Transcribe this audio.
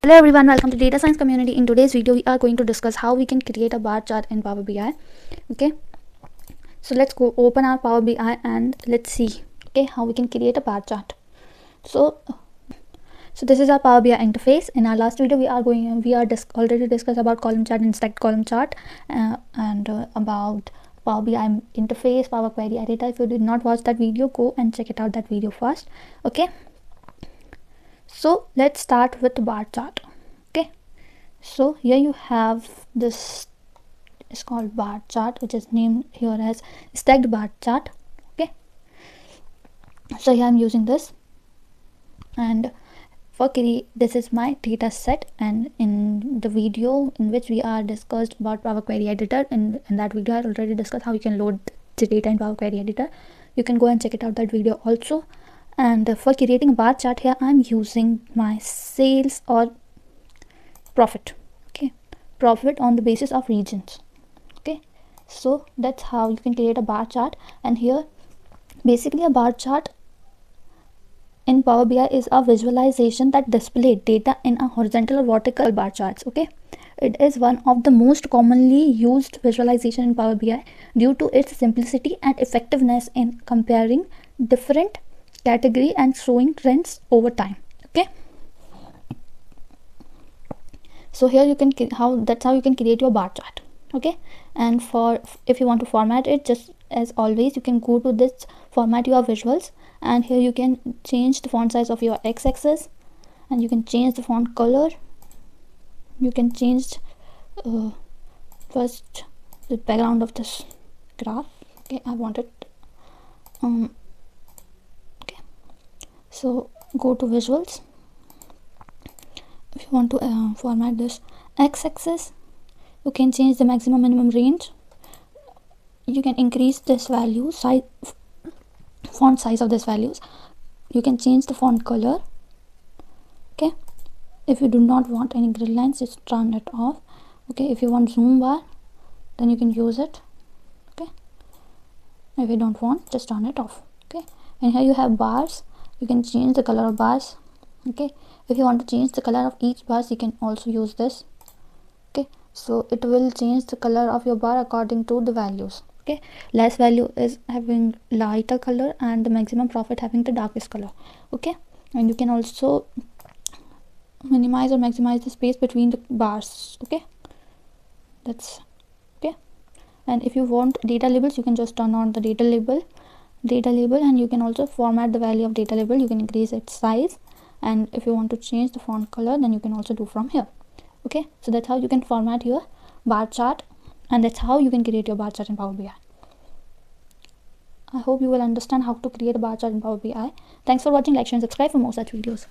Hello everyone, welcome to Data Science Community. In today's video, we are going to discuss how we can create a bar chart in PowerBI. Okay, so let's go open our PowerBI and let's see how we can create a bar chart. So this is our PowerBI interface. In our last video, we already discussed about column chart and stacked column chart and about PowerBI interface, Power Query editor. If you did not watch that video, go and check it out, that video first. Okay, so let's start with the bar chart. Okay, so here you have this, is called bar chart, which is named here as stacked bar chart. Okay, so here I'm using this, and for this is my data set, and in the video in which we are discussed about Power Query editor, in that video I already discussed how you can load the data in Power Query editor. You can go and check it out, that video also. And for creating a bar chart, here I'm using my sales or profit. Okay, profit on the basis of regions. Okay, so that's how you can create a bar chart. And here basically a bar chart in Power BI is a visualization that displays data in a horizontal or vertical bar charts. Okay, it is one of the most commonly used visualization in Power BI due to its simplicity and effectiveness in comparing different category and showing trends over time. Okay, so here you can that's how you can create your bar chart. Okay, and if you want to format it, just as always, you can go to this format your visuals, and here you can change the font size of your x-axis, and you can change the font color. You can change first the background of this graph. Okay, I want it so go to visuals. If you want to format this x-axis, you can change the maximum minimum range. You can increase this value size, font size of this values. You can change the font color. Okay, if you do not want any grid lines, just turn it off. Okay, if you want zoom bar, then you can use it. Okay, if you don't want, just turn it off. Okay, and here you have bars. You can change the color of bars. Okay, if you want to change the color of each bars, you can also use this. Okay, so it will change the color of your bar according to the values. Okay, less value is having lighter color and the maximum profit having the darkest color. Okay, and you can also minimize or maximize the space between the bars. Okay, that's okay. And if you want data labels, you can just turn on the data label, and you can also format the value of data label. You can increase its size, and if you want to change the font color, then you can also do from here. Okay, so that's how you can format your bar chart, and that's how you can create your bar chart in Power BI. I hope you will understand how to create a bar chart in Power BI. Thanks for watching. Like, share and subscribe for more such videos.